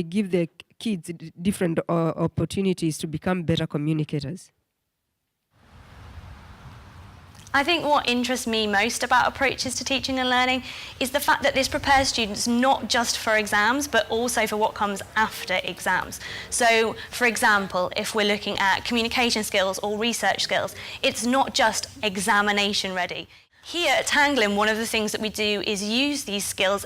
give their kids different opportunities to become better communicators. I think what interests me most about approaches to teaching and learning is the fact that this prepares students not just for exams, but also for what comes after exams. So, for example, if we're looking at communication skills or research skills, it's not just examination ready. Here at Tanglin, one of the things that we do is use these skills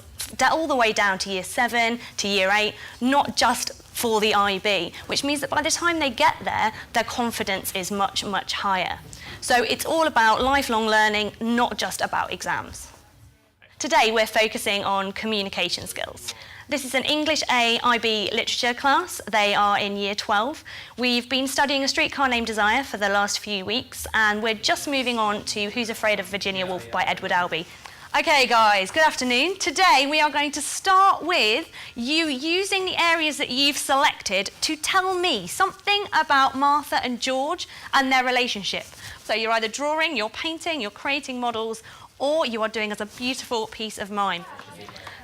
all the way down to year 7, to year 8, not just for the IB, which means that by the time they get there, their confidence is much, much higher. So it's all about lifelong learning, not just about exams. Today we're focusing on communication skills. This is an English A IB literature class. They are in year 12. We've been studying A Streetcar Named Desire for the last few weeks, and we're just moving on to Who's Afraid of Virginia Woolf by Edward Albee. Okay guys, good afternoon. Today we are going to start with you using the areas that you've selected to tell me something about Martha and George and their relationship. So you're either drawing, you're painting, you're creating models, or you are doing as a beautiful piece of mime.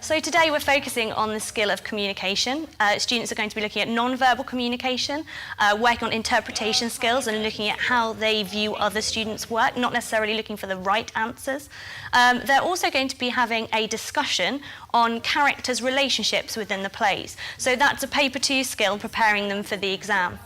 So today we're focusing on the skill of communication. Students are going to be looking at non-verbal communication, working on interpretation skills and looking at how they view other students' work, not necessarily looking for the right answers. They're also going to be having a discussion on characters' relationships within the plays. So that's a paper 2 skill, preparing them for the exam.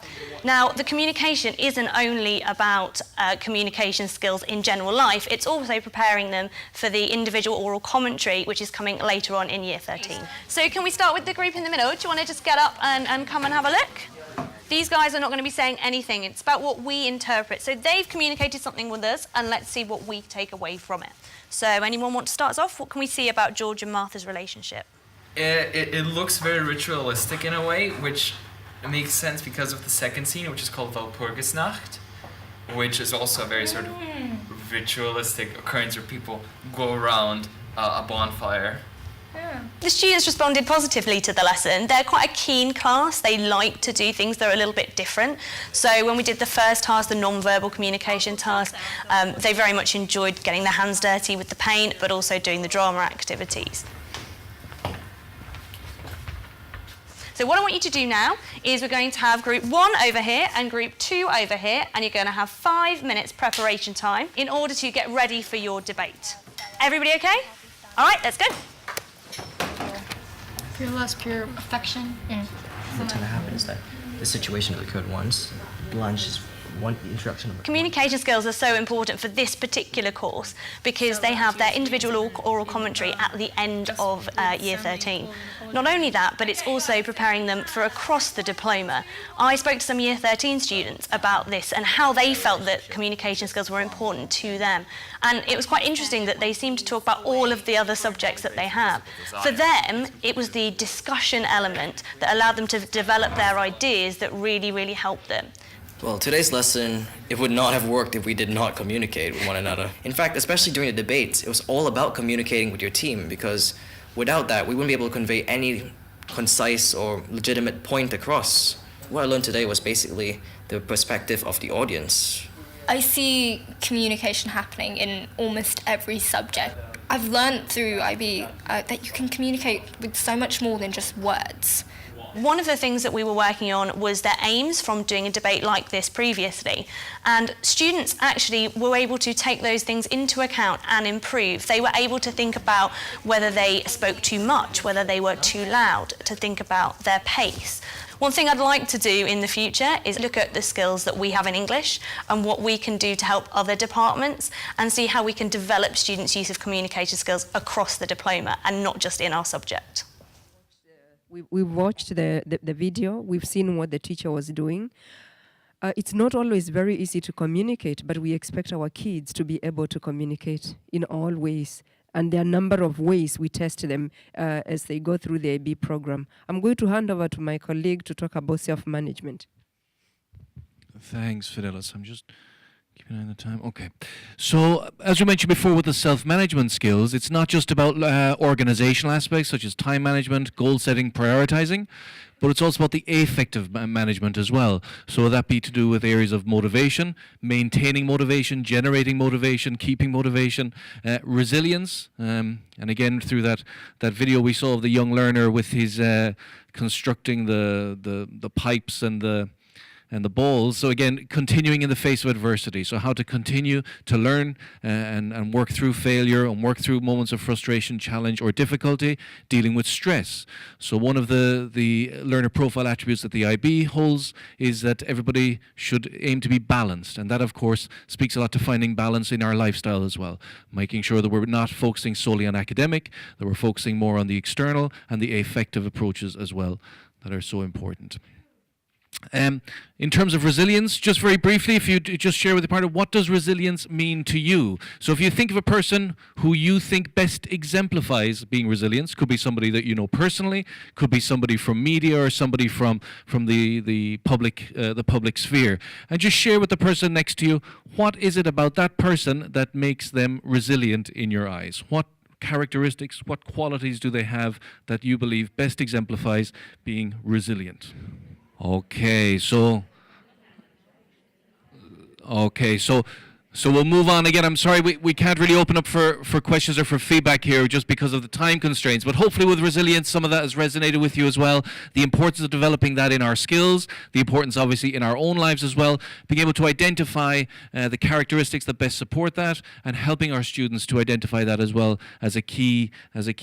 Now, the communication isn't only about communication skills in general life, it's also preparing them for the individual oral commentary, which is coming later on in year 13. So can we start with the group in the middle? Do you want to just get up and come and have a look? These guys are not going to be saying anything. It's about what we interpret. So they've communicated something with us, and let's see what we take away from it. So anyone want to start us off? What can we see about George and Martha's relationship? It looks very ritualistic in a way, which makes sense because of the second scene, which is called Walpurgisnacht, which is also a very sort of ritualistic occurrence where people go around a bonfire. The students responded positively to the lesson. They're quite a keen class. They like to do things that are a little bit different. So when we did the first task, the non-verbal communication task, they very much enjoyed getting their hands dirty with the paint, but also doing the drama activities. So what I want you to do now is we're going to have group 1 over here and group 2 over here, and you're going to have 5 minutes preparation time in order to get ready for your debate. Everybody okay? All right, let's go. Pure lust, pure affection. What's going to happen is that the situation occurred once. Blanche is one introduction. Communication skills are so important for this particular course because they have their individual oral commentary at the end of year 13. Not only that, but it's also preparing them for across the diploma. I spoke to some year 13 students about this and how they felt that communication skills were important to them. And it was quite interesting that they seemed to talk about all of the other subjects that they have. For them, it was the discussion element that allowed them to develop their ideas that really, really helped them. Well, today's lesson, it would not have worked if we did not communicate with one another. In fact, especially during the debates, it was all about communicating with your team, because without that, we wouldn't be able to convey any concise or legitimate point across. What I learned today was basically the perspective of the audience. I see communication happening in almost every subject. I've learned through IB that you can communicate with so much more than just words. One of the things that we were working on was their aims from doing a debate like this previously. And students actually were able to take those things into account and improve. They were able to think about whether they spoke too much, whether they were too loud, to think about their pace. One thing I'd like to do in the future is look at the skills that we have in English and what we can do to help other departments and see how we can develop students' use of communication skills across the diploma and not just in our subject. We've watched the video, we've seen what the teacher was doing. It's not always very easy to communicate, but we expect our kids to be able to communicate in all ways. And there are a number of ways we test them as they go through the IB program. I'm going to hand over to my colleague to talk about self-management. Thanks, Fidelis. I'm just keeping an eye on the time. Okay. So, as we mentioned before with the self-management skills, it's not just about organizational aspects such as time management, goal setting, prioritizing, but it's also about the affective management as well. So that be to do with areas of motivation, maintaining motivation, generating motivation, keeping motivation, resilience, and again through that video we saw of the young learner with his constructing the pipes and the balls. So again, continuing in the face of adversity. So how to continue to learn and work through failure and work through moments of frustration, challenge or difficulty, dealing with stress. So one of the learner profile attributes that the IB holds is that everybody should aim to be balanced. And that of course speaks a lot to finding balance in our lifestyle as well. Making sure that we're not focusing solely on academic, that we're focusing more on the external and the affective approaches as well that are so important. In terms of resilience, just very briefly, if you just share with the partner, what does resilience mean to you? So if you think of a person who you think best exemplifies being resilient, could be somebody that you know personally, could be somebody from media or somebody from the public sphere, and just share with the person next to you, what is it about that person that makes them resilient in your eyes? What characteristics, what qualities do they have that you believe best exemplifies being resilient? Okay, so we'll move on again. I'm sorry we can't really open up for questions or for feedback here just because of the time constraints, but hopefully with resilience some of that has resonated with you as well. The importance of developing that in our skills, the importance obviously in our own lives as well, being able to identify the characteristics that best support that and helping our students to identify that as well as a key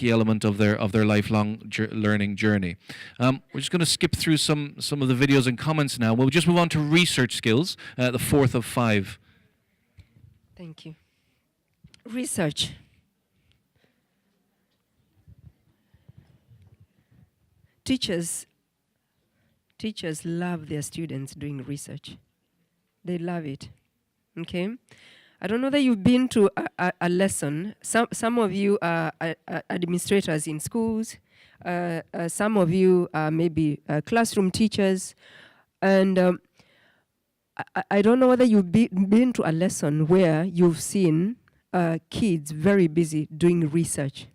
element of their lifelong learning journey. We're just going to skip through some of the videos and comments now. We'll just move on to research skills, the fourth of 5. Thank you. Research. Teachers love their students doing research. They love it. Okay? I don't know that you've been to a lesson. Some of you are administrators in schools. Some of you are maybe classroom teachers. And I don't know whether you've been to a lesson where you've seen kids very busy doing research,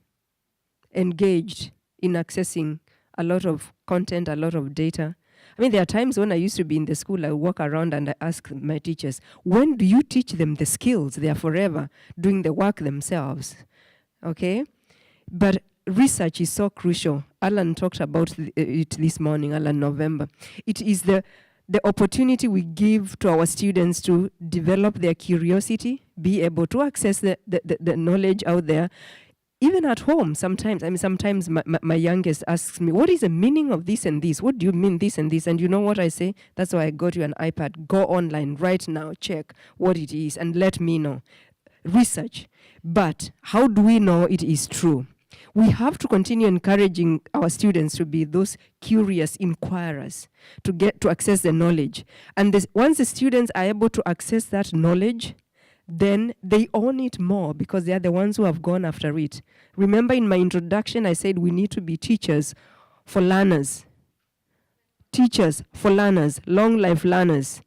engaged in accessing a lot of content, a lot of data. I mean, there are times when I used to be in the school, I walk around and I ask my teachers, when do you teach them the skills? They are forever doing the work themselves, okay? But research is so crucial. Alan talked about it this morning, Alan November. It is the opportunity we give to our students to develop their curiosity, be able to access the knowledge out there, even at home sometimes. I mean, sometimes my youngest asks me, what is the meaning of this and this? What do you mean this and this? And you know what I say? That's why I got you an iPad. Go online right now, check what it is, and let me know. Research. But how do we know it is true? We have to continue encouraging our students to be those curious inquirers, to access the knowledge. And once the students are able to access that knowledge, then they own it more because they are the ones who have gone after it. Remember in my introduction, I said we need to be teachers for learners. Teachers for learners, long life learners.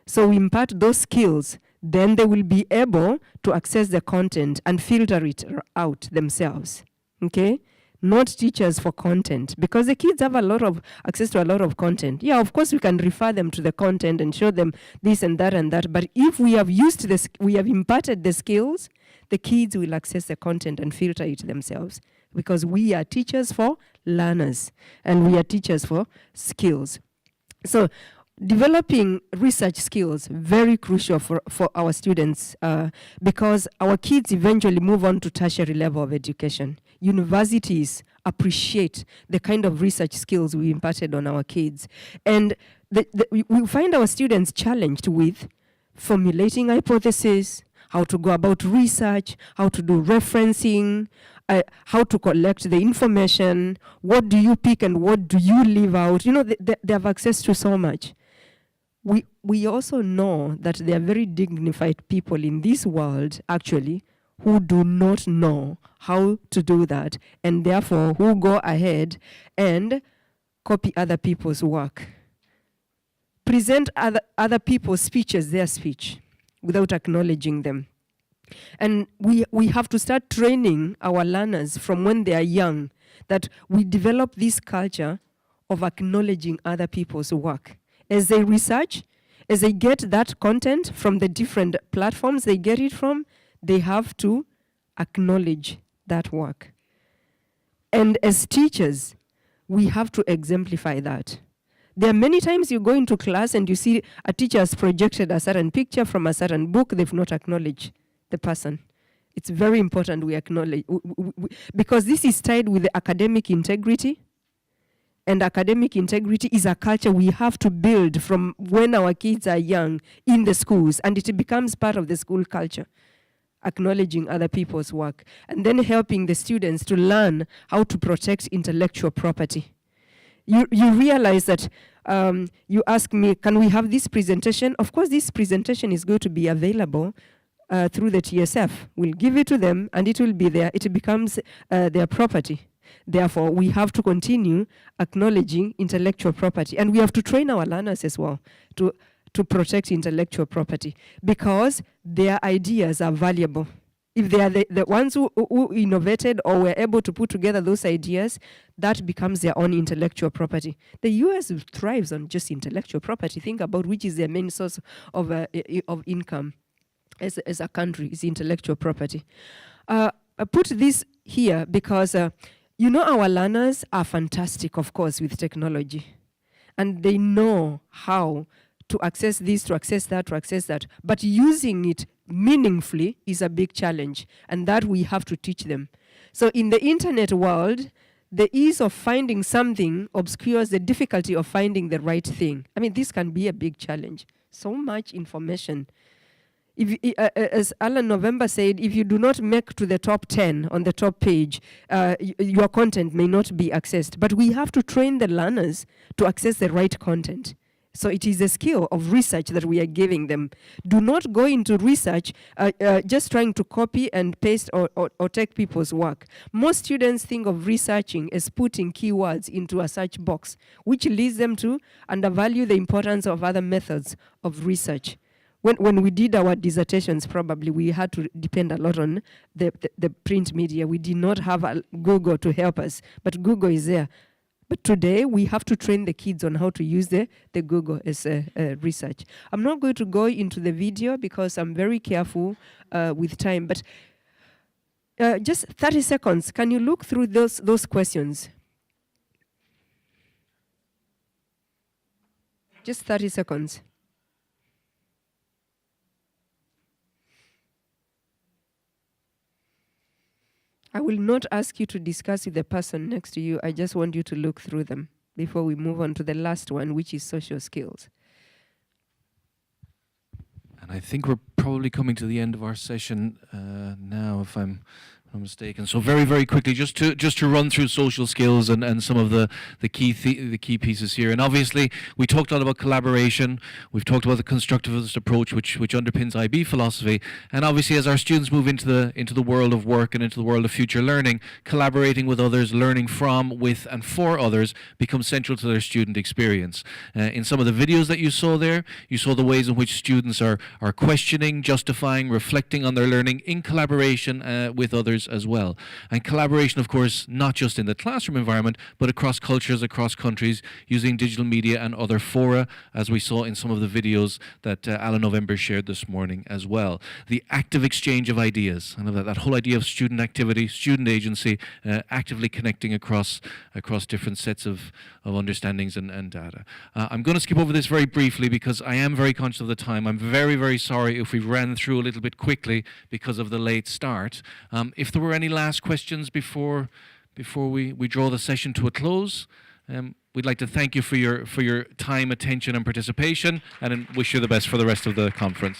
So we impart those skills, then they will be able to access the content and filter it out themselves. Okay? Not teachers for content, because the kids have a lot of access to a lot of content. Yeah, of course we can refer them to the content and show them this and that, but if we have used this, we have imparted the skills, the kids will access the content and filter it themselves, because we are teachers for learners and we are teachers for skills. So developing research skills, very crucial for our students, because our kids eventually move on to tertiary level of education. Universities appreciate the kind of research skills we imparted on our kids. And we find our students challenged with formulating hypotheses, how to go about research, how to do referencing, how to collect the information, what do you pick and what do you leave out. You know, they have access to so much. We also know that there are very dignified people in this world, actually, who do not know how to do that, and therefore who go ahead and copy other people's work. Present other people's speech as their speech without acknowledging them. And we have to start training our learners from when they are young, that we develop this culture of acknowledging other people's work. As they research, as they get that content from the different platforms they get it from, they have to acknowledge that work. And as teachers, we have to exemplify that. There are many times you go into class and you see a teacher has projected a certain picture from a certain book, they've not acknowledged the person. It's very important we acknowledge, because this is tied with the academic integrity, and academic integrity is a culture we have to build from when our kids are young in the schools, and it becomes part of the school culture, acknowledging other people's work, and then helping the students to learn how to protect intellectual property. You realize that you ask me, can we have this presentation? Of course, this presentation is going to be available through the TSF. We'll give it to them, and it will be there. It becomes their property. Therefore, we have to continue acknowledging intellectual property, and we have to train our learners as well to protect intellectual property, because their ideas are valuable. If they are the ones who innovated or were able to put together those ideas, that becomes their own intellectual property. The US thrives on just intellectual property. Think about which is their main source of income as a country, is intellectual property. I put this here because, you know, our learners are fantastic, of course, with technology. And they know how to access this, to access that, to access that. But using it meaningfully is a big challenge, and that we have to teach them. So in the internet world, the ease of finding something obscures the difficulty of finding the right thing. I mean, this can be a big challenge. So much information. As Alan November said, if you do not make to the top 10 on the top page, your content may not be accessed. But we have to train the learners to access the right content. So it is a skill of research that we are giving them. Do not go into research just trying to copy and paste or take people's work. Most students think of researching as putting keywords into a search box, which leads them to undervalue the importance of other methods of research. When we did our dissertations, probably we had to depend a lot on the print media. We did not have Google to help us, but Google is there. But today, we have to train the kids on how to use the Google as research. I'm not going to go into the video because I'm very careful with time, but just 30 seconds. Can you look through those questions? Just 30 seconds. I will not ask you to discuss with the person next to you. I just want you to look through them before we move on to the last one, which is social skills. And I think we're probably coming to the end of our session now, if I'm not mistaken. So very, very quickly, just to run through social skills and some of the key pieces here. And obviously, we talked a lot about collaboration. We've talked about the constructivist approach, which underpins IB philosophy. And obviously, as our students move into the world of work and into the world of future learning, collaborating with others, learning from, with, and for others becomes central to their student experience. In some of the videos that you saw there, you saw the ways in which students are questioning, justifying, reflecting on their learning in collaboration with others as well. And collaboration, of course, not just in the classroom environment, but across cultures, across countries, using digital media and other fora, as we saw in some of the videos that Alan November shared this morning as well. The active exchange of ideas, and that whole idea of student activity, student agency, actively connecting across different sets of understandings and data. I'm going to skip over this very briefly because I am very conscious of the time. I'm very, very sorry if we ran through a little bit quickly because of the late start. If there were any last questions before we draw the session to a close, we'd like to thank you for your time, attention, and participation, and wish you the best for the rest of the conference.